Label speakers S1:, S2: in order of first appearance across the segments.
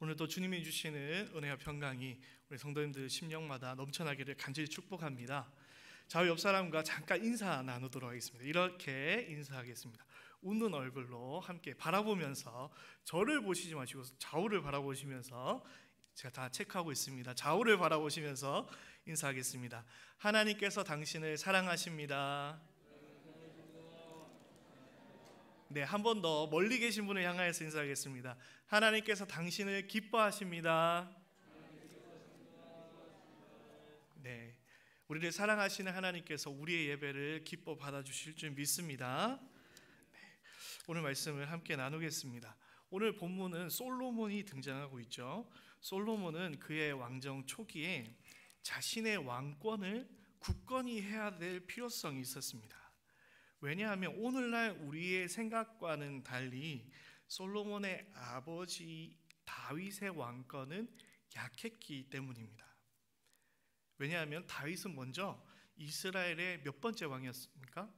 S1: 오늘도 주님이 주시는 은혜와 평강이 우리 성도님들 심령마다 넘쳐나기를 간절히 축복합니다. 좌우 옆 사람과 잠깐 인사 나누도록 하겠습니다. 이렇게 인사하겠습니다. 웃는 얼굴로 함께 바라보면서, 저를 보시지 마시고 좌우를 바라보시면서, 제가 다 체크하고 있습니다. 좌우를 바라보시면서 인사하겠습니다. 하나님께서 당신을 사랑하십니다. 네, 한 번 더 멀리 계신 분을 향하여서 인사하겠습니다. 하나님께서 당신을 기뻐하십니다. 네, 우리를 사랑하시는 하나님께서 우리의 예배를 기뻐 받아주실 줄 믿습니다. 네, 오늘 말씀을 함께 나누겠습니다. 오늘 본문은 솔로몬이 등장하고 있죠. 솔로몬은 그의 왕정 초기에 자신의 왕권을 굳건히 해야 될 필요성이 있었습니다. 왜냐하면 오늘날 우리의 생각과는 달리 솔로몬의 아버지 다윗의 왕권은 약했기 때문입니다. 왜냐하면 다윗은 먼저 이스라엘의 몇 번째 왕이었습니까?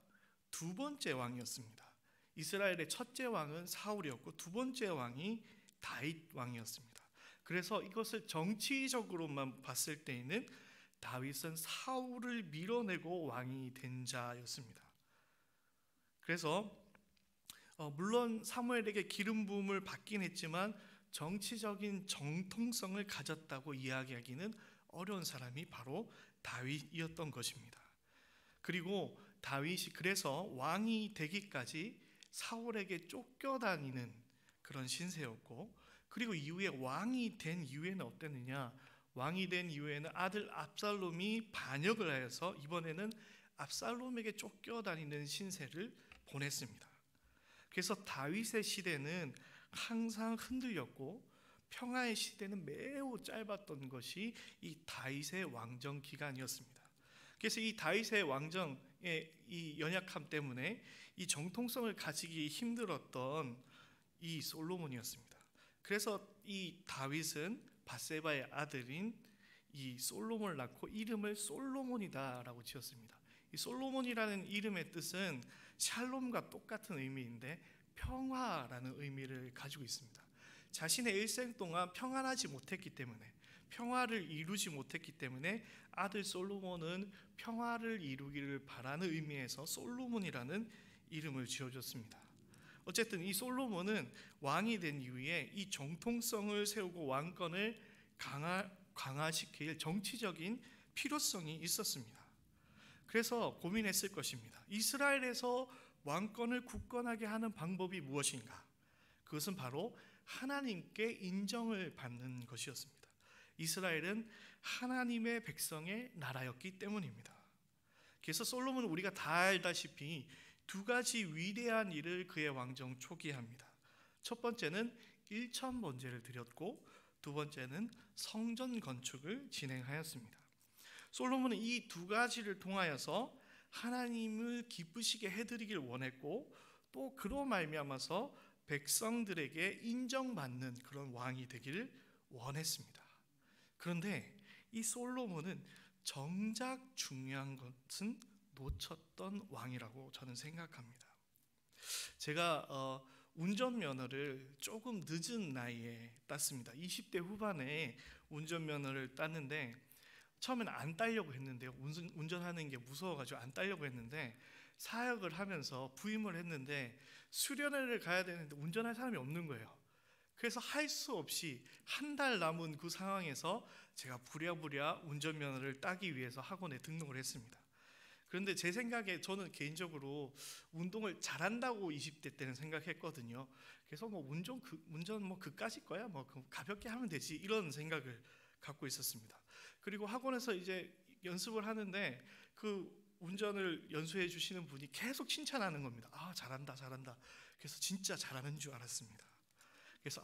S1: 두 번째 왕이었습니다. 이스라엘의 첫째 왕은 사울이었고 두 번째 왕이 다윗 왕이었습니다. 그래서 이것을 정치적으로만 봤을 때에는 다윗은 사울을 밀어내고 왕이 된 자였습니다. 그래서 물론 사무엘에게 기름 부음을 받긴 했지만 정치적인 정통성을 가졌다고 이야기하기는 어려운 사람이 바로 다윗이었던 것입니다. 그리고 다윗이 그래서 왕이 되기까지 사울에게 쫓겨다니는 그런 신세였고, 그리고 이후에 왕이 된 이후에는 어땠느냐? 왕이 된 이후에는 아들 압살롬이 반역을 하여서 이번에는 압살롬에게 쫓겨다니는 신세를 보냈습니다. 그래서 다윗의 시대는 항상 흔들렸고 평화의 시대는 매우 짧았던 것이 이 다윗의 왕정 기간이었습니다. 그래서 이 다윗의 왕정의 이 연약함 때문에 이 정통성을 가지기 힘들었던 이 솔로몬이었습니다. 그래서 이 다윗은 밧세바의 아들인 이 솔로몬을 낳고 이름을 솔로몬이다라고 지었습니다. 이 솔로몬이라는 이름의 뜻은 샬롬과 똑같은 의미인데 평화라는 의미를 가지고 있습니다. 자신의 일생 동안 평안하지 못했기 때문에, 평화를 이루지 못했기 때문에 아들 솔로몬은 평화를 이루기를 바라는 의미에서 솔로몬이라는 이름을 지어줬습니다. 어쨌든 이 솔로몬은 왕이 된 이후에 이 정통성을 세우고 왕권을 강화시킬 정치적인 필요성이 있었습니다. 그래서 고민했을 것입니다. 이스라엘에서 왕권을 굳건하게 하는 방법이 무엇인가? 그것은 바로 하나님께 인정을 받는 것이었습니다. 이스라엘은 하나님의 백성의 나라였기 때문입니다. 그래서 솔로몬은 우리가 다 알다시피 두 가지 위대한 일을 그의 왕정 초기에 합니다. 첫 번째는 일천 번제를 드렸고 두 번째는 성전 건축을 진행하였습니다. 솔로몬은 이 두 가지를 통하여서 하나님을 기쁘시게 해드리길 원했고, 또 그로 말미암아서 백성들에게 인정받는 그런 왕이 되기를 원했습니다. 그런데 이 솔로몬은 정작 중요한 것은 놓쳤던 왕이라고 저는 생각합니다. 제가 운전면허를 조금 늦은 나이에 땄습니다. 20대 후반에 운전면허를 땄는데 처음에는 안 따려고 했는데요. 운전하는 게 무서워가지고 안 따려고 했는데 사역을 하면서 부임을 했는데 수련회를 가야 되는데 운전할 사람이 없는 거예요. 그래서 할 수 없이 한 달 남은 그 상황에서 제가 부랴부랴 운전면허를 따기 위해서 학원에 등록을 했습니다. 그런데 제 생각에 저는 개인적으로 운동을 잘한다고 20대 때는 생각했거든요. 그래서 운전 그까짓 거야, 가볍게 하면 되지, 이런 생각을 갖고 있었습니다. 그리고 학원에서 이제 연습을 하는데 그 운전을 연수해 주시는 분이 계속 칭찬하는 겁니다. 아, 잘한다. 그래서 진짜 잘하는 줄 알았습니다. 그래서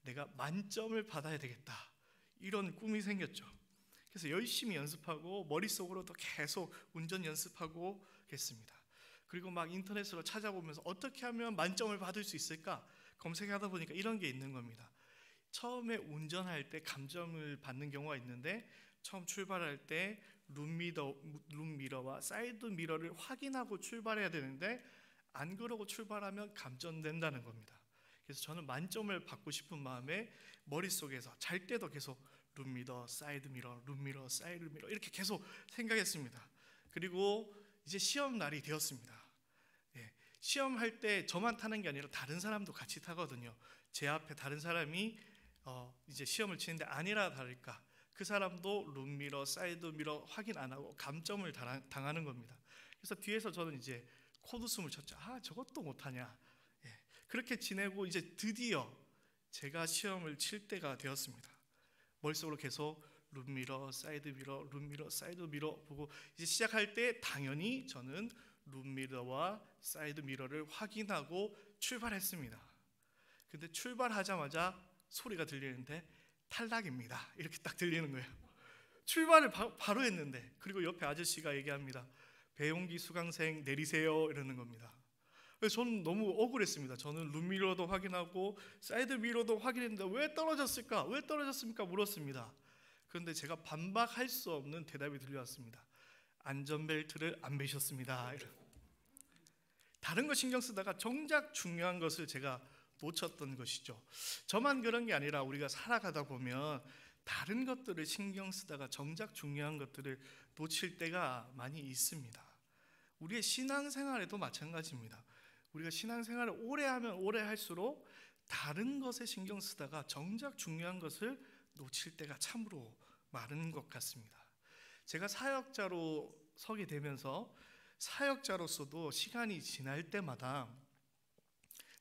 S1: 내가 만점을 받아야 되겠다, 이런 꿈이 생겼죠. 그래서 열심히 연습하고 머릿속으로도 계속 운전 연습하고 그랬습니다. 그리고 막 인터넷으로 찾아보면서 어떻게 하면 만점을 받을 수 있을까 검색하다 보니까 이런 게 있는 겁니다. 처음에 운전할 때 감점을 받는 경우가 있는데, 처음 출발할 때 룸미러와 사이드 미러를 확인하고 출발해야 되는데 안 그러고 출발하면 감점된다는 겁니다. 그래서 저는 만점을 받고 싶은 마음에 머릿속에서 잘 때도 계속 룸미러, 사이드 미러, 룸미러, 사이드 미러 이렇게 계속 생각했습니다. 그리고 이제 시험 날이 되었습니다. 예, 시험할 때 저만 타는 게 아니라 다른 사람도 같이 타거든요. 제 앞에 다른 사람이 이제 시험을 치는데 아니라 다를까 그 사람도 룸미러, 사이드 미러 확인 안 하고 감점을 당하는 겁니다. 그래서 뒤에서 저는 이제 코웃음을 쳤죠. 저것도 못하냐. 예, 그렇게 지내고 이제 드디어 제가 시험을 칠 때가 되었습니다. 머릿속으로 계속 룸미러, 사이드 미러, 룸미러, 사이드 미러 보고 이제 시작할 때 당연히 저는 룸미러와 사이드 미러를 확인하고 출발했습니다. 근데 출발하자마자 소리가 들리는데 탈락입니다. 이렇게 딱 들리는 거예요. 출발을 바로 했는데, 그리고 옆에 아저씨가 얘기합니다. 배용기 수강생 내리세요 이러는 겁니다. 그래서 저는 너무 억울했습니다. 저는 룸미러도 확인하고 사이드 미러도 확인했는데 왜 떨어졌을까? 왜 떨어졌습니까? 물었습니다. 그런데 제가 반박할 수 없는 대답이 들려왔습니다. 안전벨트를 안 매셨습니다. 다른 거 신경 쓰다가 정작 중요한 것을 제가 놓쳤던 것이죠. 저만 그런 게 아니라 우리가 살아가다 보면 다른 것들을 신경 쓰다가 정작 중요한 것들을 놓칠 때가 많이 있습니다. 우리의 신앙생활에도 마찬가지입니다. 우리가 신앙생활을 오래 하면 오래 할수록 다른 것에 신경 쓰다가 정작 중요한 것을 놓칠 때가 참으로 많은 것 같습니다. 제가 사역자로 서게 되면서 사역자로서도 시간이 지날 때마다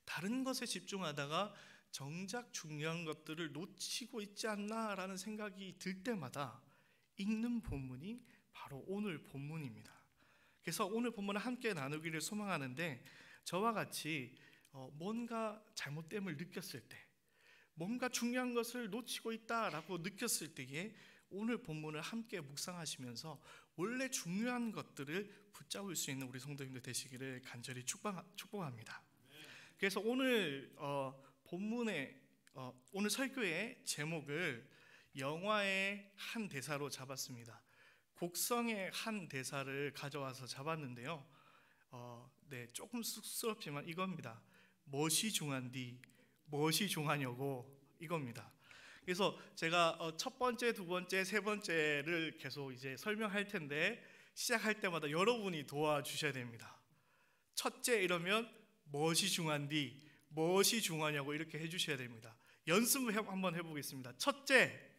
S1: 다른 것에 집중하다가 정작 중요한 것들을 놓치고 있지 않나라는 생각이 들 때마다 읽는 본문이 바로 오늘 본문입니다. 그래서 오늘 본문을 함께 나누기를 소망하는데, 저와 같이 뭔가 잘못됨을 느꼈을 때, 뭔가 중요한 것을 놓치고 있다라고 느꼈을 때에 오늘 본문을 함께 묵상하시면서 원래 중요한 것들을 붙잡을 수 있는 우리 성도님들 되시기를 간절히 축복합니다. 그래서 오늘 본문의 오늘 설교의 제목을 영화의 한 대사로 잡았습니다. 곡성의 한 대사를 가져와서 잡았는데요. 조금 쑥스럽지만 이겁니다. 멋이 중한디 멋이 중하냐고 이겁니다. 그래서 제가 첫 번째, 두 번째, 세 번째를 계속 이제 설명할 텐데 시작할 때마다 여러분이 도와주셔야 됩니다. 첫째 이러면 멋이 중한디 멋이 중하냐고 이렇게 해주셔야 됩니다. 연습을 한번 해보겠습니다. 첫째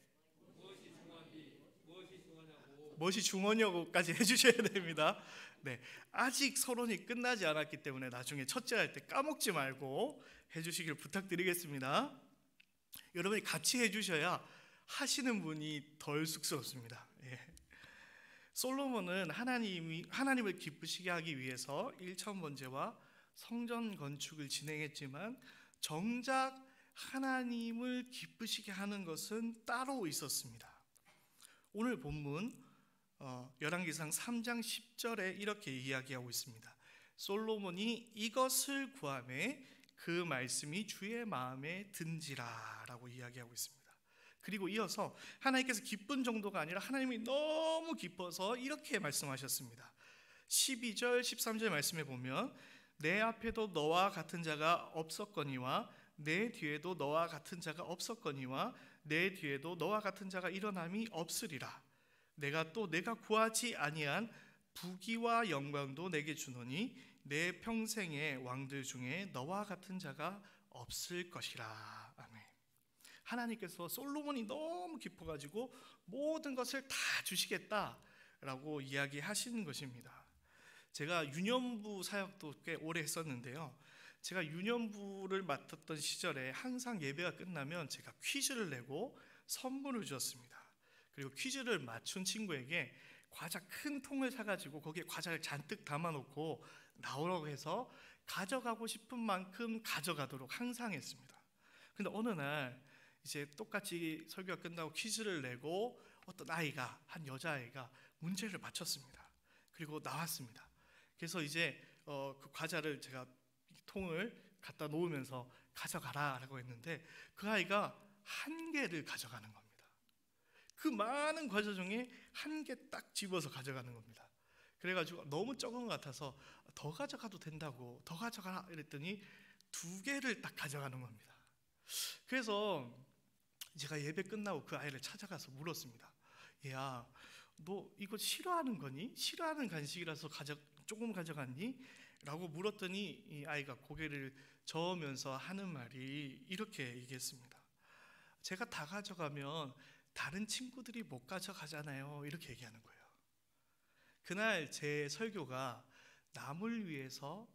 S1: 멋이 중하냐고까지 해주셔야 됩니다. 네, 아직 서론이 끝나지 않았기 때문에 나중에 첫째 할 때 까먹지 말고 해주시길 부탁드리겠습니다. 여러분이 같이 해주셔야 하시는 분이 덜 쑥스럽습니다. 예. 솔로몬은 하나님을 기쁘시게 하기 위해서 1,000번제와 성전 건축을 진행했지만 정작 하나님을 기쁘시게 하는 것은 따로 있었습니다. 오늘 본문 열왕기상 3장 10절에 이렇게 이야기하고 있습니다. 솔로몬이 이것을 구하매 그 말씀이 주의 마음에 든지라 라고 이야기하고 있습니다. 그리고 이어서 하나님께서 기쁜 정도가 아니라 하나님이 너무 기뻐서 이렇게 말씀하셨습니다. 12절 13절 말씀에 보면 내 앞에도 너와 같은 자가 없었거니와 내 뒤에도 너와 같은 자가 없었거니와 내 뒤에도 너와 같은 자가 일어남이 없으리라. 내가 또 내가 구하지 아니한 부귀와 영광도 내게 주노니 내 평생의 왕들 중에 너와 같은 자가 없을 것이라. 아멘. 하나님께서 솔로몬이 너무 기뻐가지고 모든 것을 다 주시겠다라고 이야기하시는 것입니다. 제가 유년부 사역도 꽤 오래 했었는데요. 제가 유년부를 맡았던 시절에 항상 예배가 끝나면 제가 퀴즈를 내고 선물을 주었습니다. 그리고 퀴즈를 맞춘 친구에게 과자 큰 통을 사가지고 거기에 과자를 잔뜩 담아놓고 나오라고 해서 가져가고 싶은 만큼 가져가도록 항상 했습니다. 근데 어느 날 이제 똑같이 설교가 끝나고 퀴즈를 내고 어떤 아이가, 한 여자아이가 문제를 맞췄습니다. 그리고 나왔습니다. 그래서 이제 그 과자를 제가 통을 갖다 놓으면서 가져가라라고 했는데 그 아이가 한 개를 가져가는 겁니다. 그 많은 과자 중에 한 개 딱 집어서 가져가는 겁니다. 그래가지고 너무 적은 것 같아서 더 가져가도 된다고 더 가져가라 이랬더니 2개를 딱 가져가는 겁니다. 그래서 제가 예배 끝나고 그 아이를 찾아가서 물었습니다. 얘야, 너 이거 싫어하는 거니? 싫어하는 간식이라서 조금 가져갔니? 라고 물었더니 이 아이가 고개를 저으면서 하는 말이 이렇게 얘기했습니다. 제가 다 가져가면 다른 친구들이 못 가져가잖아요. 이렇게 얘기하는 거예요. 그날 제 설교가 남을 위해서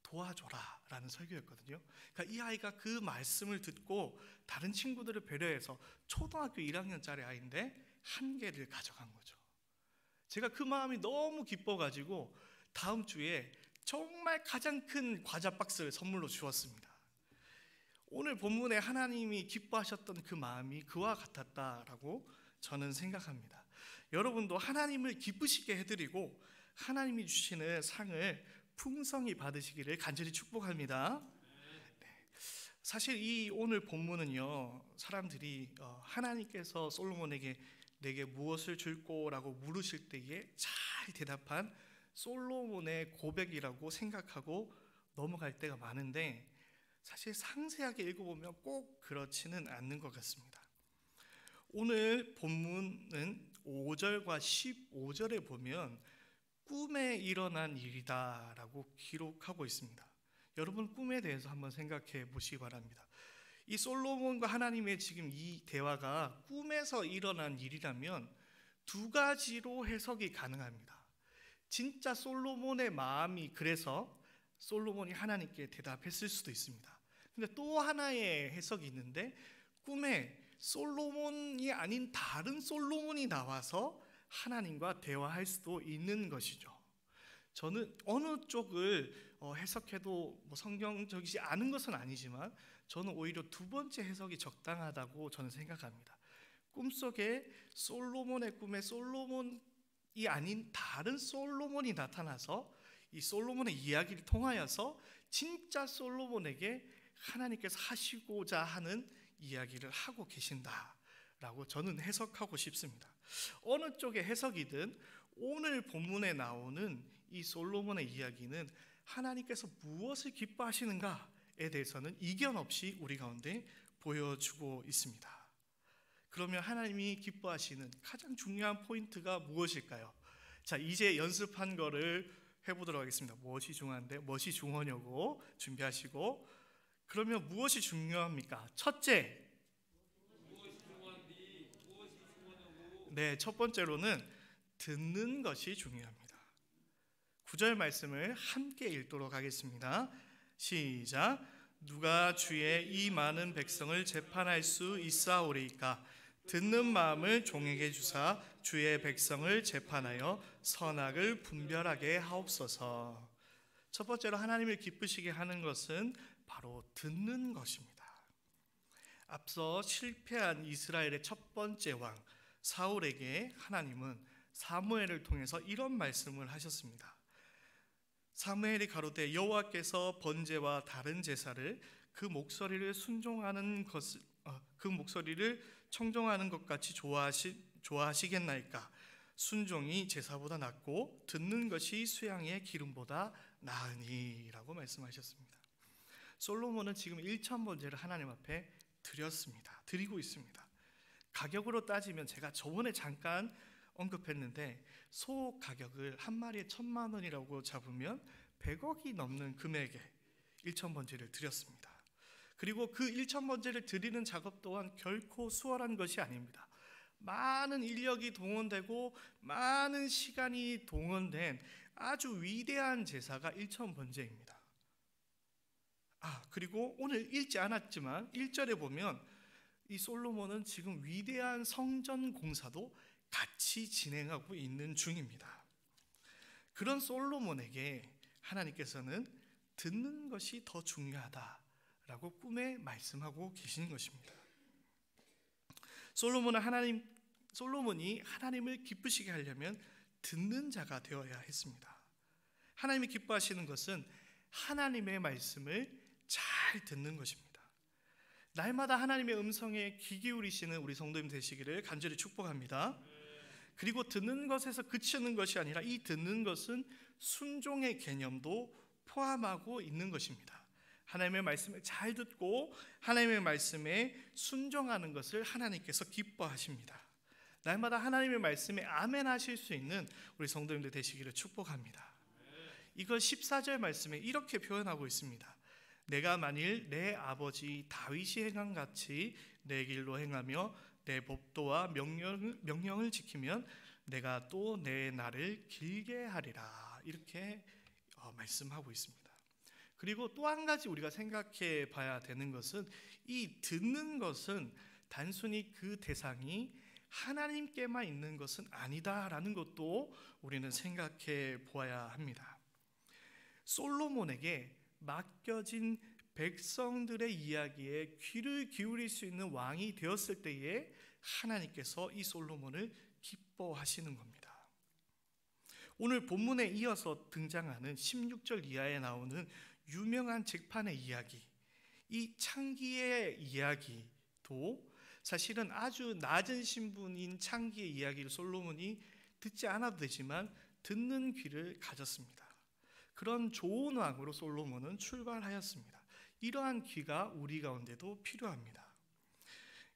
S1: 도와줘라 라는 설교였거든요. 그러니까 이 아이가 그 말씀을 듣고 다른 친구들을 배려해서 초등학교 1학년짜리 아이인데 1개를 가져간 거죠. 제가 그 마음이 너무 기뻐가지고 다음 주에 정말 가장 큰 과자 박스를 선물로 주었습니다. 오늘 본문에 하나님이 기뻐하셨던 그 마음이 그와 같았다라고 저는 생각합니다. 여러분도 하나님을 기쁘시게 해드리고 하나님이 주시는 상을 풍성히 받으시기를 간절히 축복합니다. 네. 사실 이 오늘 본문은요, 사람들이 하나님께서 솔로몬에게 내게 무엇을 줄 거라고 물으실 때에 잘 대답한 솔로몬의 고백이라고 생각하고 넘어갈 때가 많은데, 사실 상세하게 읽어보면 꼭 그렇지는 않는 것 같습니다. 오늘 본문은 5절과 15절에 보면 꿈에 일어난 일이다 라고 기록하고 있습니다. 여러분, 꿈에 대해서 한번 생각해 보시기 바랍니다. 이 솔로몬과 하나님의 지금 이 대화가 꿈에서 일어난 일이라면 2가지로 해석이 가능합니다. 진짜 솔로몬의 마음이 그래서 솔로몬이 하나님께 대답했을 수도 있습니다. 근데 또 하나의 해석이 있는데, 꿈에 솔로몬이 아닌 다른 솔로몬이 나와서 하나님과 대화할 수도 있는 것이죠. 저는 어느 쪽을 해석해도 성경적이지 않은 것은 아니지만 저는 오히려 2번째 해석이 적당하다고 저는 생각합니다. 꿈속에 솔로몬의 꿈에 솔로몬이 아닌 다른 솔로몬이 나타나서 이 솔로몬의 이야기를 통하여서 진짜 솔로몬에게 하나님께서 하시고자 하는 이야기를 하고 계신다라고 저는 해석하고 싶습니다. 어느 쪽의 해석이든 오늘 본문에 나오는 이 솔로몬의 이야기는 하나님께서 무엇을 기뻐하시는가에 대해서는 이견 없이 우리 가운데 보여주고 있습니다. 그러면 하나님이 기뻐하시는 가장 중요한 포인트가 무엇일까요? 자, 이제 연습한 거를 해보도록 하겠습니다. 무엇이 중요한데 무엇이 중요하냐고 준비하시고, 그러면 무엇이 중요합니까? 첫째, 네, 첫 번째로는 듣는 것이 중요합니다. 9절 말씀을 함께 읽도록 하겠습니다. 시작. 누가 주의 이 많은 백성을 재판할 수 있사오리이까? 듣는 마음을 종에게 주사 주의 백성을 재판하여 선악을 분별하게 하옵소서. 첫 번째로 하나님을 기쁘시게 하는 것은 바로 듣는 것입니다. 앞서 실패한 이스라엘의 첫 번째 왕 사울에게 하나님은 사무엘을 통해서 이런 말씀을 하셨습니다. 사무엘이 가로되 여호와께서 번제와 다른 제사를 그 목소리를 청종하는 것 같이 좋아하시겠나이까? 순종이 제사보다 낫고 듣는 것이 수양의 기름보다 나으니 라고 말씀하셨습니다. 솔로몬은 지금 1,000번제를 하나님 앞에 드리고 있습니다. 가격으로 따지면 제가 저번에 잠깐 언급했는데, 소 가격을 한 마리에 1,000만 원이라고 잡으면 100억이 넘는 금액에 1,000번제를 드렸습니다. 그리고 그 1,000번제를 드리는 작업 또한 결코 수월한 것이 아닙니다. 많은 인력이 동원되고 많은 시간이 동원된 아주 위대한 제사가 1,000번제입니다. 그리고 오늘 읽지 않았지만 1절에 보면 이 솔로몬은 지금 위대한 성전 공사도 같이 진행하고 있는 중입니다. 그런 솔로몬에게 하나님께서는 듣는 것이 더 중요하다라고 꿈에 말씀하고 계시는 것입니다. 솔로몬이 하나님을 기쁘시게 하려면 듣는 자가 되어야 했습니다. 하나님이 기뻐하시는 것은 하나님의 말씀을 잘 듣는 것입니다. 날마다 하나님의 음성에 귀 기울이시는 우리 성도님 되시기를 간절히 축복합니다. 그리고 듣는 것에서 그치는 것이 아니라 이 듣는 것은 순종의 개념도 포함하고 있는 것입니다. 하나님의 말씀을 잘 듣고 하나님의 말씀에 순종하는 것을 하나님께서 기뻐하십니다. 날마다 하나님의 말씀에 아멘 하실 수 있는 우리 성도님들 되시기를 축복합니다. 이걸 14절 말씀에 이렇게 표현하고 있습니다. 내가 만일 내 아버지 다윗이 행한 같이 내 길로 행하며 내 법도와 명령을 지키면 내가 또 내 날을 길게 하리라. 이렇게 말씀하고 있습니다. 그리고 또 한 가지 우리가 생각해 봐야 되는 것은 이 듣는 것은 단순히 그 대상이 하나님께만 있는 것은 아니다라는 것도 우리는 생각해 보아야 합니다. 솔로몬에게 맡겨진 백성들의 이야기에 귀를 기울일 수 있는 왕이 되었을 때에 하나님께서 이 솔로몬을 기뻐하시는 겁니다. 오늘 본문에 이어서 등장하는 16절 이하에 나오는 유명한 잭판의 이야기, 이 창기의 이야기도 사실은 아주 낮은 신분인 창기의 이야기를 솔로몬이 듣지 않아도 되지만 듣는 귀를 가졌습니다. 그런 좋은 왕으로 솔로몬은 출발하였습니다. 이러한 귀가 우리 가운데도 필요합니다.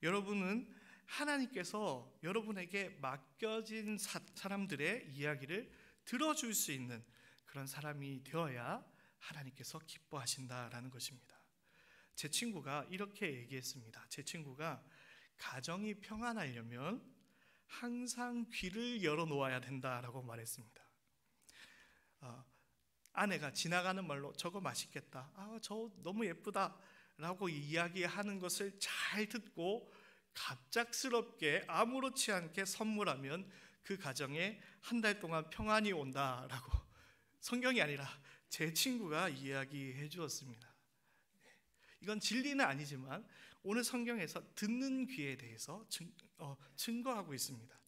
S1: 여러분은 하나님께서 여러분에게 맡겨진 사람들의 이야기를 들어줄 수 있는 그런 사람이 되어야 하나님께서 기뻐하신다라는 것입니다. 제 친구가 이렇게 얘기했습니다. 제 친구가 가정이 평안하려면 항상 귀를 열어놓아야 된다라고 말했습니다. 아내가 지나가는 말로 저거 맛있겠다, 저 너무 예쁘다 라고 이야기하는 것을 잘 듣고 갑작스럽게 아무렇지 않게 선물하면 그 가정에 한 달 동안 평안이 온다라고 성경이 아니라 제 친구가 이야기해 주었습니다. 이건 진리는 아니지만 오늘 성경에서 듣는 귀에 대해서 증거하고 있습니다.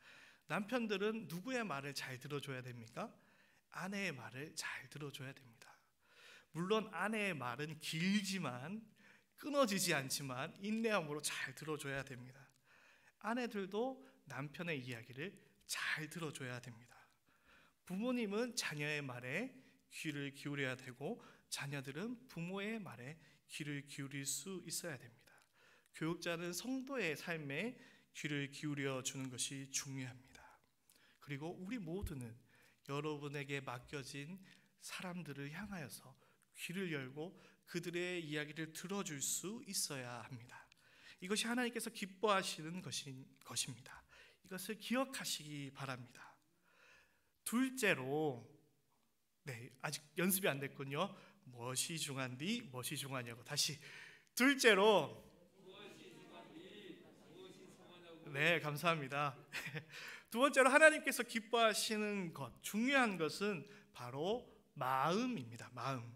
S1: 남편들은 누구의 말을 잘 들어줘야 됩니까? 아내의 말을 잘 들어줘야 됩니다. 물론 아내의 말은 길지만 끊어지지 않지만 인내함으로 잘 들어줘야 됩니다. 아내들도 남편의 이야기를 잘 들어줘야 됩니다. 부모님은 자녀의 말에 귀를 기울여야 되고 자녀들은 부모의 말에 귀를 기울일 수 있어야 됩니다. 교육자는 성도의 삶에 귀를 기울여 주는 것이 중요합니다. 그리고 우리 모두는 여러분에게 맡겨진 사람들을 향하여서 귀를 열고 그들의 이야기를 들어줄 수 있어야 합니다. 이것이 하나님께서 기뻐하시는 것입니다. 이것을 기억하시기 바랍니다. 둘째로, 아직 연습이 안 됐군요. 무엇이 중한디 무엇이 중하냐고. 다시. 둘째로, 네, 감사합니다. 두 번째로 하나님께서 기뻐하시는 것, 중요한 것은 바로 마음입니다. 마음.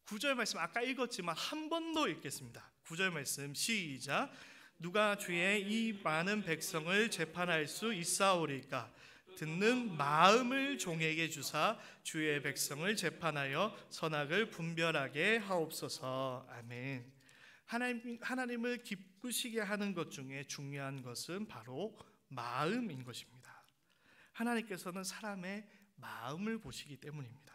S1: 9절 말씀 아까 읽었지만 한 번 더 읽겠습니다. 9절 말씀 시작. 누가 주의 이 많은 백성을 재판할 수 있사오리까? 듣는 마음을 종에게 주사 주의 백성을 재판하여 선악을 분별하게 하옵소서. 아멘. 하나님을 기쁘시게 하는 것 중에 중요한 것은 바로 마음인 것입니다. 하나님께서는 사람의 마음을 보시기 때문입니다.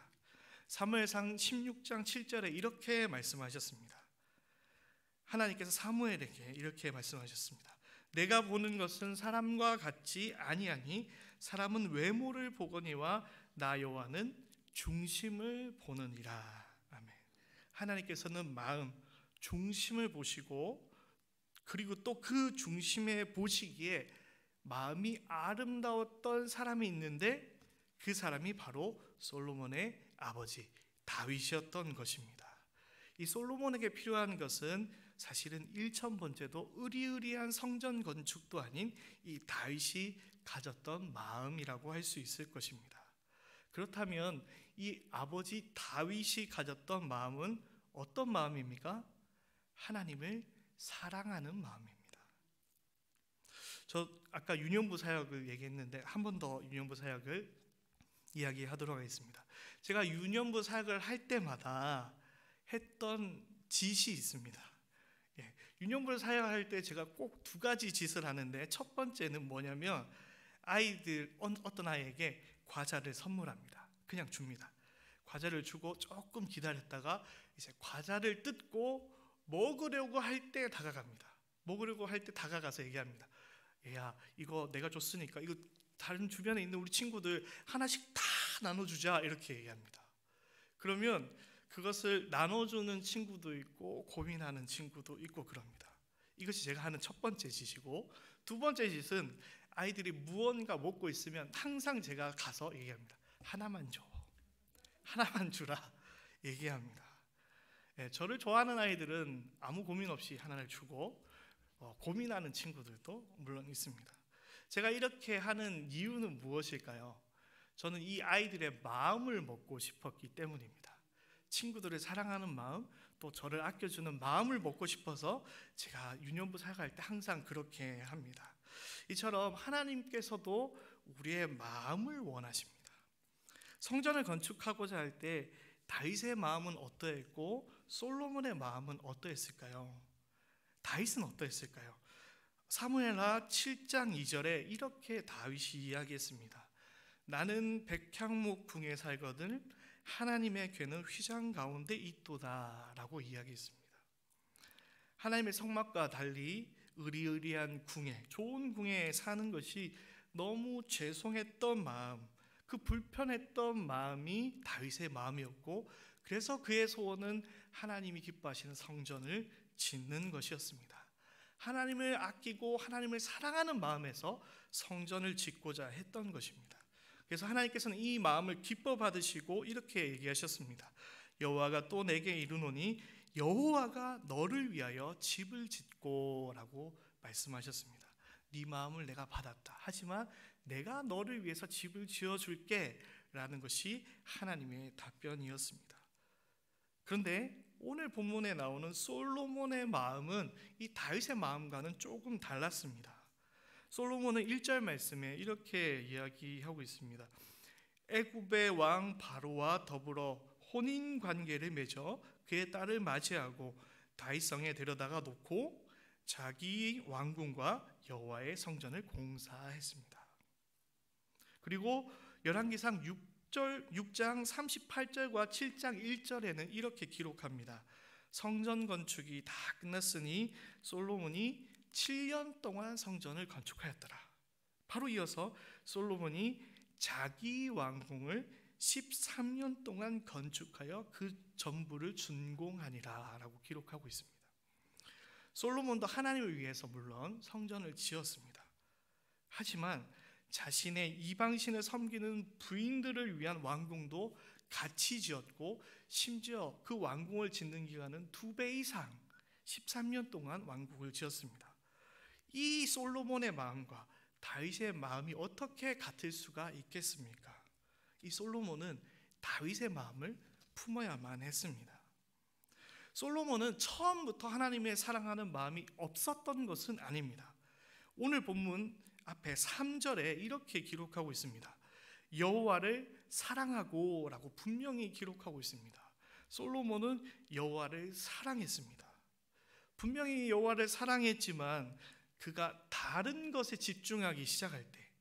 S1: 사무엘상 16장 7절에 이렇게 말씀하셨습니다. 하나님께서 사무엘에게 이렇게 말씀하셨습니다. 내가 보는 것은 사람과 같지 아니하니 사람은 외모를 보거니와 나 여호와는 중심을 보느니라. 아멘. 하나님께서는 마음, 중심을 보시고 그리고 또 그 중심에 보시기에 마음이 아름다웠던 사람이 있는데 그 사람이 바로 솔로몬의 아버지 다윗이었던 것입니다. 이 솔로몬에게 필요한 것은 사실은 1000번째도 의리의리한 성전 건축도 아닌 이 다윗이 가졌던 마음이라고 할 수 있을 것입니다. 그렇다면 이 아버지 다윗이 가졌던 마음은 어떤 마음입니까? 하나님을 사랑하는 마음입니다. 저 아까 유년부 사역을 얘기했는데 한 번 더 유년부 사역을 이야기하도록 하겠습니다. 제가 유년부 사역을 할 때마다 했던 짓이 있습니다. 유년부 사역할 때 제가 꼭 두 가지 짓을 하는데 첫 번째는 뭐냐면 어떤 아이에게 과자를 선물합니다. 그냥 줍니다. 과자를 주고 조금 기다렸다가 이제 과자를 뜯고 먹으려고 할 때 다가갑니다. 먹으려고 할 때 다가가서 얘기합니다. 얘야, 이거 내가 줬으니까 이거 다른 주변에 있는 우리 친구들 하나씩 다 나눠주자, 이렇게 얘기합니다. 그러면 그것을 나눠주는 친구도 있고 고민하는 친구도 있고 그럽니다. 이것이 제가 하는 첫 번째 짓이고, 두 번째 짓은 아이들이 무언가 먹고 있으면 항상 제가 가서 얘기합니다. 하나만 줘, 하나만 주라 얘기합니다. 저를 좋아하는 아이들은 아무 고민 없이 하나를 주고, 고민하는 친구들도 물론 있습니다. 제가 이렇게 하는 이유는 무엇일까요? 저는 이 아이들의 마음을 먹고 싶었기 때문입니다. 친구들을 사랑하는 마음, 또 저를 아껴주는 마음을 먹고 싶어서 제가 유년부 사역할 때 항상 그렇게 합니다. 이처럼 하나님께서도 우리의 마음을 원하십니다. 성전을 건축하고자 할 때 다윗의 마음은 어떠했고 솔로몬의 마음은 어떠했을까요? 다윗은 어떠했을까요? 사무엘하 7장 2절에 이렇게 다윗이 이야기했습니다. 나는 백향목 궁에 살거든 하나님의 궤는 휘장 가운데 있도다 라고 이야기했습니다. 하나님의 성막과 달리 으리으리한 궁에, 좋은 궁에 사는 것이 너무 죄송했던 마음, 그 불편했던 마음이 다윗의 마음이었고, 그래서 그의 소원은 하나님이 기뻐하시는 성전을 짓는 것이었습니다. 하나님을 아끼고 하나님을 사랑하는 마음에서 성전을 짓고자 했던 것입니다. 그래서 하나님께서는 이 마음을 기뻐 받으시고 이렇게 얘기하셨습니다. 여호와가 또 내게 이르노니 여호와가 너를 위하여 집을 짓고 라고 말씀하셨습니다. 네 마음을 내가 받았다. 하지만 내가 너를 위해서 집을 지어줄게 라는 것이 하나님의 답변이었습니다. 그런데 오늘 본문에 나오는 솔로몬의 마음은 이 다윗의 마음과는 조금 달랐습니다. 솔로몬은 1절 말씀에 이렇게 이야기하고 있습니다. 애굽의 왕 바로와 더불어 혼인 관계를 맺어 그의 딸을 맞이하고 다윗성에 데려다가 놓고 자기 왕궁과 여호와의 성전을 공사했습니다. 그리고 열왕기상 6장 38절과 7장 1절에는 이렇게 기록합니다. 성전 건축이 다 끝났으니 솔로몬이 7년 동안 성전을 건축하였더라. 바로 이어서 솔로몬이 자기 왕궁을 13년 동안 건축하여 그 전부를 준공하니라 라고 기록하고 있습니다. 솔로몬도 하나님을 위해서 물론 성전을 지었습니다. 하지만 자신의 이방신을 섬기는 부인들을 위한 왕궁도 같이 지었고, 심지어 그 왕궁을 짓는 기간은 2배 이상 13년 동안 왕궁을 지었습니다. 이 솔로몬의 마음과 다윗의 마음이 어떻게 같을 수가 있겠습니까? 이 솔로몬은 다윗의 마음을 품어야만 했습니다. 솔로몬은 처음부터 하나님의 사랑하는 마음이 없었던 것은 아닙니다. 오늘 본문 앞에 3절에 이렇게 기록하고 있습니다. 여호와를 사랑하고 라고 분명히 기록하고 있습니다. 솔로몬은 여호와를 사랑했습니다. 분명히 여호와를 사랑했지만 그가 다른 것에 집중하기 시작할 때,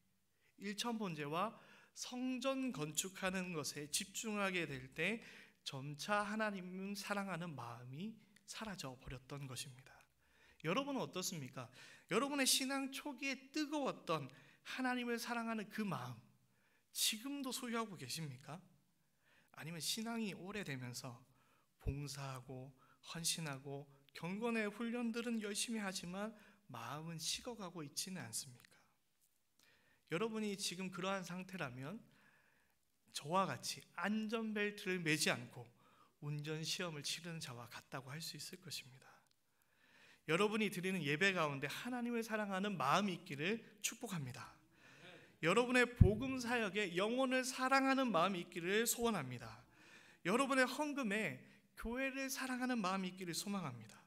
S1: 일천번제와 성전 건축하는 것에 집중하게 될 때 점차 하나님을 사랑하는 마음이 사라져 버렸던 것입니다. 여러분은 어떻습니까? 여러분의 신앙 초기에 뜨거웠던 하나님을 사랑하는 그 마음 지금도 소유하고 계십니까? 아니면 신앙이 오래되면서 봉사하고 헌신하고 경건의 훈련들은 열심히 하지만 마음은 식어가고 있지는 않습니까? 여러분이 지금 그러한 상태라면 저와 같이 안전벨트를 매지 않고 운전시험을 치르는 자와 같다고 할 수 있을 것입니다. 여러분이 드리는 예배 가운데 하나님을 사랑하는 마음이 있기를 축복합니다. 여러분의 복음 사역에 영혼을 사랑하는 마음이 있기를 소원합니다. 여러분의 헌금에 교회를 사랑하는 마음이 있기를 소망합니다.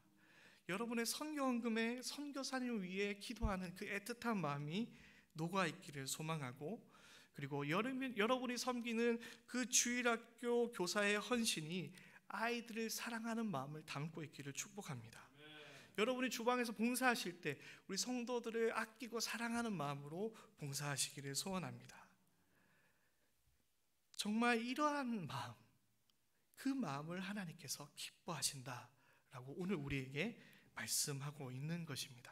S1: 여러분의 선교 헌금에 선교사님을 위해 기도하는 그 애틋한 마음이 녹아있기를 소망하고, 그리고 여러분이 섬기는 그 주일학교 교사의 헌신이 아이들을 사랑하는 마음을 담고 있기를 축복합니다. 여러분이 주방에서 봉사하실 때 우리 성도들을 아끼고 사랑하는 마음으로 봉사하시기를 소원합니다. 정말 이러한 마음, 그 마음을 하나님께서 기뻐하신다라고 오늘 우리에게 말씀하고 있는 것입니다.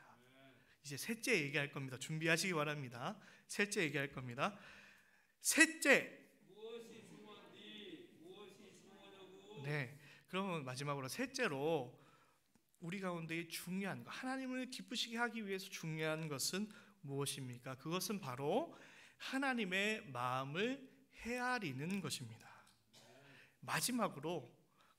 S1: 이제 셋째 얘기할 겁니다. 준비하시기 바랍니다. 셋째 얘기할 겁니다. 셋째.
S2: 무엇이 중요한디 무엇이 중요하냐고.
S1: 네. 그러면 마지막으로 셋째로 우리 가운데 중요한 것, 하나님을 기쁘시게 하기 위해서 중요한 것은 무엇입니까? 그것은 바로 하나님의 마음을 헤아리는 것입니다. 마지막으로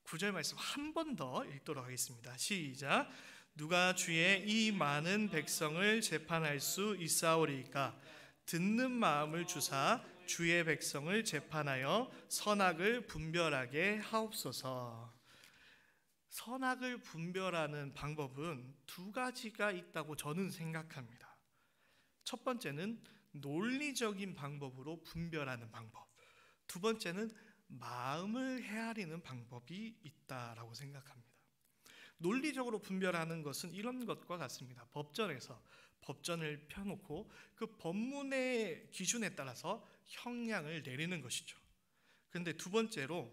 S1: 9절 말씀 한 번 더 읽도록 하겠습니다. 시작. 누가 주의 이 많은 백성을 재판할 수 있사오리이까? 듣는 마음을 주사 주의 백성을 재판하여 선악을 분별하게 하옵소서. 선악을 분별하는 방법은 두 가지가 있다고 저는 생각합니다. 첫 번째는 논리적인 방법으로 분별하는 방법. 두 번째는 마음을 헤아리는 방법이 있다라고 생각합니다. 논리적으로 분별하는 것은 이런 것과 같습니다. 법전에서 법전을 펴놓고 그 법문의 기준에 따라서 형량을 내리는 것이죠. 그런데 두 번째로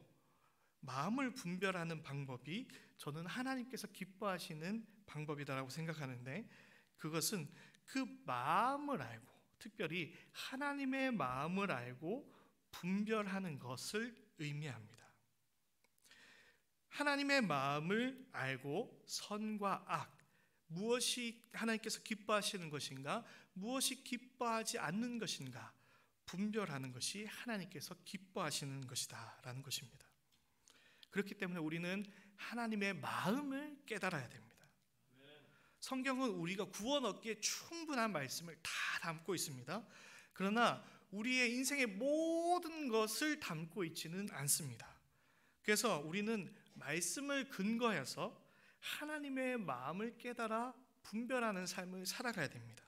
S1: 마음을 분별하는 방법이 저는 하나님께서 기뻐하시는 방법이다라고 생각하는데, 그것은 그 마음을 알고, 특별히 하나님의 마음을 알고 분별하는 것을 의미합니다. 하나님의 마음을 알고 선과 악, 무엇이 하나님께서 기뻐하시는 것인가, 무엇이 기뻐하지 않는 것인가 분별하는 것이 하나님께서 기뻐하시는 것이다 라는 것입니다. 그렇기 때문에 우리는 하나님의 마음을 깨달아야 됩니다. 성경은 우리가 구원 얻기에 충분한 말씀을 다 담고 있습니다. 그러나 우리의 인생의 모든 것을 담고 있지는 않습니다. 그래서 우리는 말씀을 근거해서 하나님의 마음을 깨달아 분별하는 삶을 살아가야 됩니다.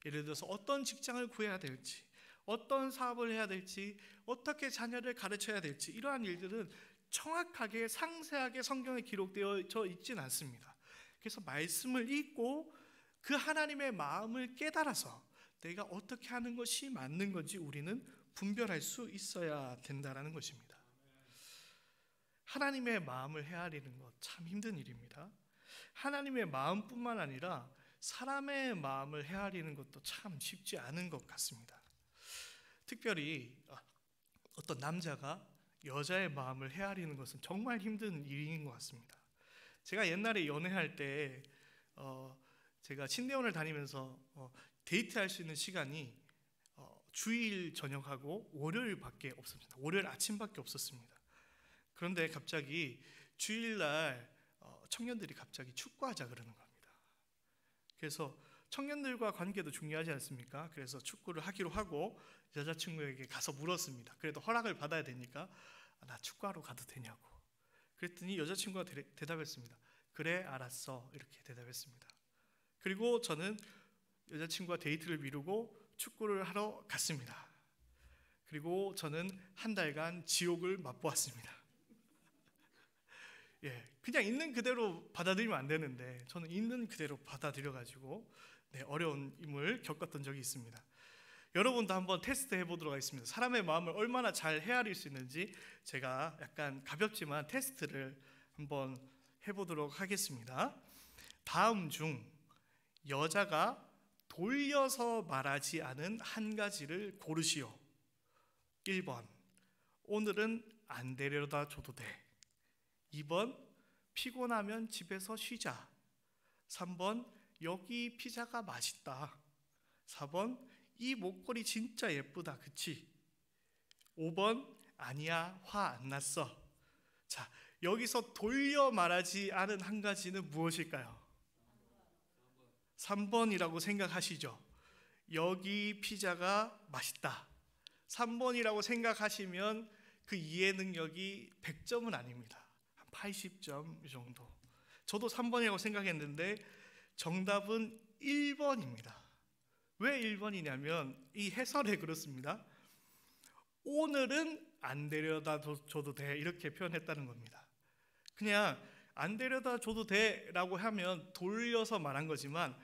S1: 예를 들어서 어떤 직장을 구해야 될지, 어떤 사업을 해야 될지, 어떻게 자녀를 가르쳐야 될지, 이러한 일들은 정확하게 상세하게 성경에 기록되어 있지는 않습니다. 그래서 말씀을 읽고 그 하나님의 마음을 깨달아서 내가 어떻게 하는 것이 맞는 건지 우리는 분별할 수 있어야 된다는 것입니다. 하나님의 마음을 헤아리는 것 참 힘든 일입니다. 하나님의 마음뿐만 아니라 사람의 마음을 헤아리는 것도 참 쉽지 않은 것 같습니다. 특별히 어떤 남자가 여자의 마음을 헤아리는 것은 정말 힘든 일인 것 같습니다. 제가 옛날에 연애할 때 제가 신대원을 다니면서 데이트할 수 있는 시간이 주일 저녁하고 월요일밖에 없었습니다. 월요일 아침밖에 없었습니다. 그런데 갑자기 주일날 청년들이 갑자기 축구하자 그러는 겁니다. 그래서 청년들과 관계도 중요하지 않습니까? 그래서 축구를 하기로 하고 여자친구에게 가서 물었습니다. 그래도 허락을 받아야 되니까 나 축구하러 가도 되냐고. 그랬더니 여자친구가 대답했습니다. 그래 알았어, 이렇게 대답했습니다. 그리고 저는 여자친구와 데이트를 미루고 축구를 하러 갔습니다. 그리고 저는 한 달간 지옥을 맛보았습니다. 그냥 있는 그대로 받아들이면 안 되는데 저는 있는 그대로 받아들여가지고 어려움을 겪었던 적이 있습니다. 여러분도 한번 테스트 해보도록 하겠습니다. 사람의 마음을 얼마나 잘 헤아릴 수 있는지 제가 약간 가볍지만 테스트를 한번 해보도록 하겠습니다. 다음 중 여자가 돌려서 말하지 않은 한 가지를 고르시오. 1번 오늘은 안 데려다 줘도 돼. 2번 피곤하면 집에서 쉬자. 3번 여기 피자가 맛있다. 4번 이 목걸이 진짜 예쁘다 그치? 5번 아니야 화 안 났어. 자, 여기서 돌려 말하지 않은 한 가지는 무엇일까요? 3번이라고 생각하시죠? 여기 피자가 맛있다. 3번이라고 생각하시면 그 이해 능력이 100점은 아닙니다. 한 80점 정도. 저도 3번이라고 생각했는데 정답은 1번입니다. 왜 1번이냐면 이 해설에 그렇습니다. 오늘은 안 데려다 줘도 돼, 이렇게 표현했다는 겁니다. 그냥 안 데려다 줘도 돼 라고 하면 돌려서 말한 거지만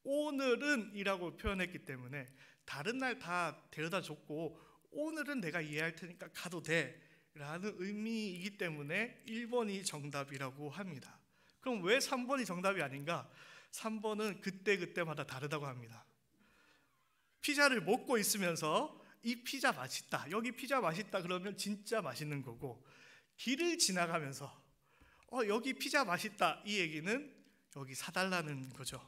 S1: 오늘은 이라고 표현했기 때문에 다른 날 다 데려다 줬고 오늘은 내가 이해할 테니까 가도 돼 라는 의미이기 때문에 1번이 정답이라고 합니다. 그럼 왜 3번이 정답이 아닌가? 3번은 그때그때마다 다르다고 합니다. 피자를 먹고 있으면서 이 피자 맛있다, 여기 피자 맛있다 그러면 진짜 맛있는 거고, 길을 지나가면서 여기 피자 맛있다 이 얘기는 여기 사달라는 거죠.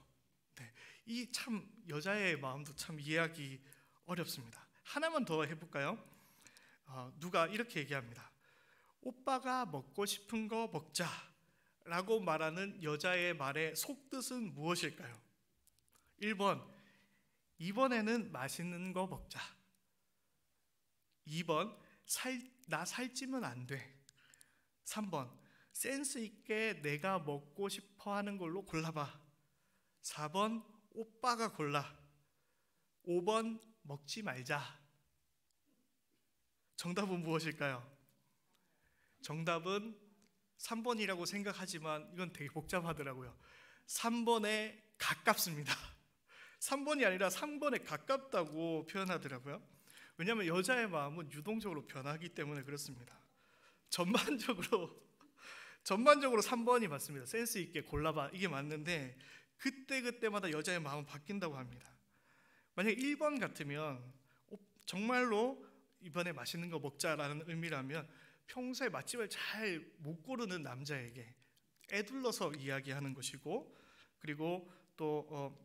S1: 네, 이 참 여자의 마음도 참 이해하기 어렵습니다. 하나만 더 해볼까요? 누가 이렇게 얘기합니다. 오빠가 먹고 싶은 거 먹자 라고 말하는 여자의 말의 속뜻은 무엇일까요? 1번, 이번에는 맛있는 거 먹자. 2번, 나 살찌면 안 돼. 3번, 센스 있게 내가 먹고 싶어 하는 걸로 골라봐. 4번, 오빠가 골라. 5번, 먹지 말자. 정답은 무엇일까요? 정답은 3번이라고 생각하지만 이건 되게 복잡하더라고요. 3번에 가깝습니다. 3번이 아니라 3번에 가깝다고 표현하더라고요. 왜냐하면 여자의 마음은 유동적으로 변하기 때문에 그렇습니다. 전반적으로 3번이 맞습니다. 센스 있게 골라봐 이게 맞는데 그때마다 여자의 마음은 바뀐다고 합니다. 만약에 1번 같으면 정말로 이번에 맛있는 거 먹자라는 의미라면 평소에 맛집을 잘 못 고르는 남자에게 애둘러서 이야기하는 것이고, 그리고 또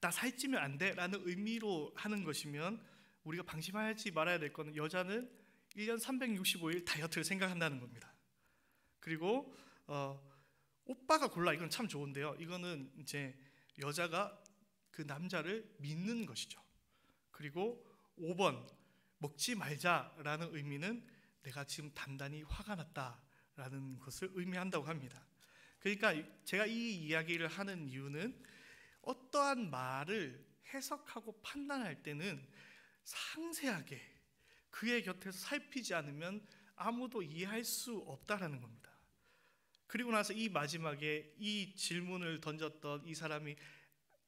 S1: 나 살찌면 안 돼 라는 의미로 하는 것이면 우리가 방심하지 말아야 될 것은 여자는 1년 365일 다이어트를 생각한다는 겁니다. 그리고 오빠가 골라 이건 참 좋은데요. 이거는 이제 여자가 그 남자를 믿는 것이죠. 그리고 5번 먹지 말자라는 의미는 내가 지금 단단히 화가 났다라는 것을 의미한다고 합니다. 그러니까 제가 이 이야기를 하는 이유는 어떠한 말을 해석하고 판단할 때는 상세하게 그의 곁에서 살피지 않으면 아무도 이해할 수 없다라는 겁니다. 그리고 나서 이 마지막에 이 질문을 던졌던 이 사람이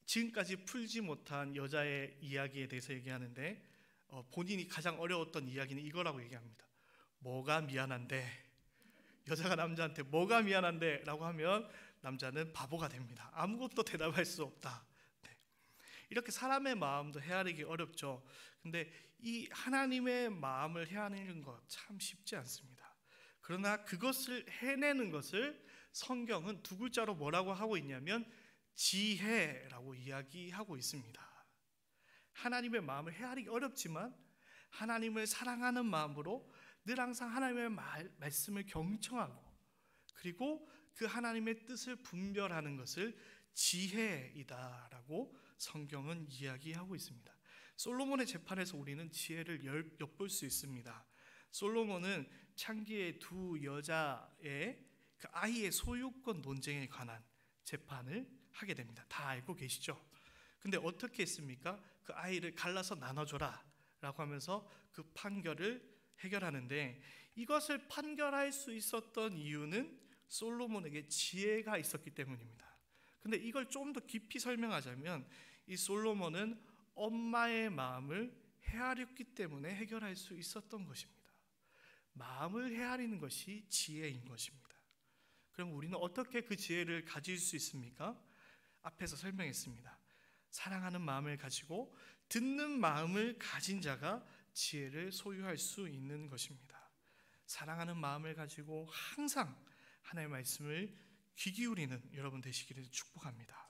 S1: 지금까지 풀지 못한 여자의 이야기에 대해서 얘기하는데 본인이 가장 어려웠던 이야기는 이거라고 얘기합니다. 뭐가 미안한데? 여자가 남자한테 뭐가 미안한데? 라고 하면 남자는 바보가 됩니다. 아무것도 대답할 수 없다. 네. 이렇게 사람의 마음도 헤아리기 어렵죠. 근데 이 하나님의 마음을 헤아리는 것 참 쉽지 않습니다. 그러나 그것을 해내는 것을 성경은 두 글자로 뭐라고 하고 있냐면 지혜라고 이야기하고 있습니다. 하나님의 마음을 헤아리기 어렵지만 하나님을 사랑하는 마음으로 늘 항상 하나님의 말씀을 경청하고 그리고 그 하나님의 뜻을 분별하는 것을 지혜이다라고 성경은 이야기하고 있습니다. 솔로몬의 재판에서 우리는 지혜를 엿볼 수 있습니다. 솔로몬은 창기의 두 여자의 그 아이의 소유권 논쟁에 관한 재판을 하게 됩니다. 다 알고 계시죠? 근데 어떻게 했습니까? 그 아이를 갈라서 나눠줘라 라고 하면서 그 판결을 해결하는데, 이것을 판결할 수 있었던 이유는 솔로몬에게 지혜가 있었기 때문입니다. 근데 이걸 좀 더 깊이 설명하자면 이 솔로몬은 엄마의 마음을 헤아렸기 때문에 해결할 수 있었던 것입니다. 마음을 헤아리는 것이 지혜인 것입니다. 그럼 우리는 어떻게 그 지혜를 가질 수 있습니까? 앞에서 설명했습니다. 사랑하는 마음을 가지고 듣는 마음을 가진 자가 지혜를 소유할 수 있는 것입니다. 사랑하는 마음을 가지고 항상 하나님의 말씀을 귀 기울이는 여러분 되시기를 축복합니다.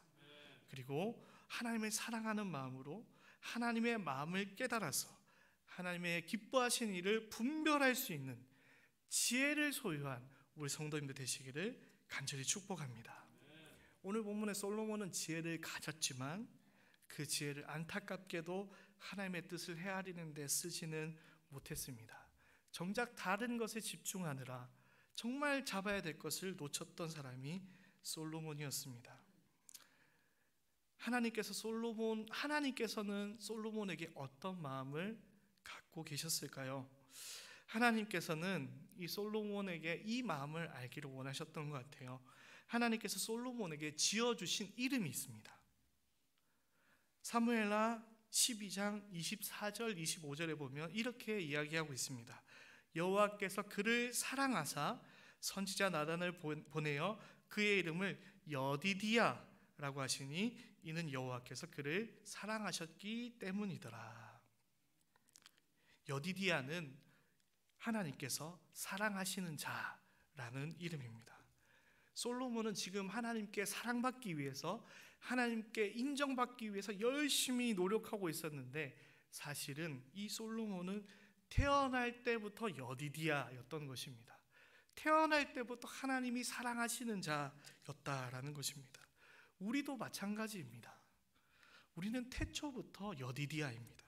S1: 그리고 하나님을 사랑하는 마음으로 하나님의 마음을 깨달아서 하나님의 기뻐하신 일을 분별할 수 있는 지혜를 소유한 우리 성도님들 되시기를 간절히 축복합니다. 오늘 본문의 솔로몬은 지혜를 가졌지만 그 지혜를 안타깝게도 하나님의 뜻을 헤아리는 데 쓰지는 못했습니다. 정작 다른 것에 집중하느라 정말 잡아야 될 것을 놓쳤던 사람이 솔로몬이었습니다. 하나님께서는 솔로몬에게 어떤 마음을 갖고 계셨을까요? 하나님께서는 이 솔로몬에게 이 마음을 알기를 원하셨던 것 같아요. 하나님께서 솔로몬에게 지어주신 이름이 있습니다. 사무엘하 12장 24절 25절에 보면 이렇게 이야기하고 있습니다. 여호와께서 그를 사랑하사 선지자 나단을 보내어 그의 이름을 여디디야라고 하시니 이는 여호와께서 그를 사랑하셨기 때문이더라. 여디디야는 하나님께서 사랑하시는 자라는 이름입니다. 솔로몬은 지금 하나님께 사랑받기 위해서, 하나님께 인정받기 위해서 열심히 노력하고 있었는데, 사실은 이 솔로몬은 태어날 때부터 여디디야였던 것입니다. 태어날 때부터 하나님이 사랑하시는 자였다라는 것입니다. 우리도 마찬가지입니다. 우리는 태초부터 여디디야입니다.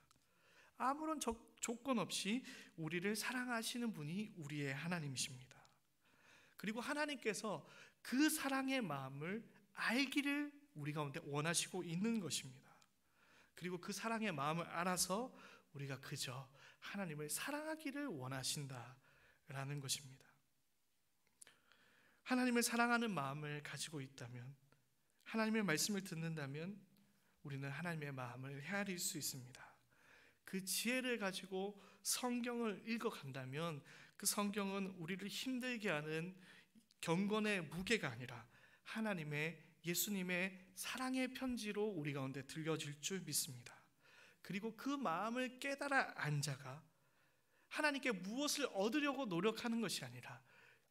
S1: 아무런 조건 없이 우리를 사랑하시는 분이 우리의 하나님이십니다. 그리고 하나님께서 그 사랑의 마음을 알기를 우리 가운데 원하시고 있는 것입니다. 그리고 그 사랑의 마음을 알아서 우리가 그저 하나님을 사랑하기를 원하신다라는 것입니다. 하나님을 사랑하는 마음을 가지고 있다면, 하나님의 말씀을 듣는다면 우리는 하나님의 마음을 헤아릴 수 있습니다. 그 지혜를 가지고 성경을 읽어간다면 그 성경은 우리를 힘들게 하는 경건의 무게가 아니라 하나님의, 예수님의 사랑의 편지로 우리 가운데 들려질 줄 믿습니다. 그리고 그 마음을 깨달아 안 자가 하나님께 무엇을 얻으려고 노력하는 것이 아니라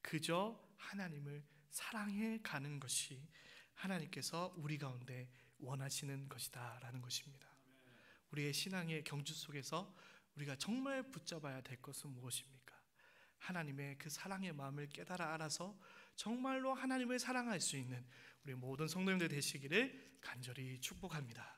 S1: 그저 하나님을 사랑해 가는 것이 하나님께서 우리 가운데 원하시는 것이다 라는 것입니다. 우리의 신앙의 경주 속에서 우리가 정말 붙잡아야 될 것은 무엇입니까? 하나님의 그 사랑의 마음을 깨달아 알아서 정말로 하나님을 사랑할 수 있는 우리 모든 성도님들 되시기를 간절히 축복합니다.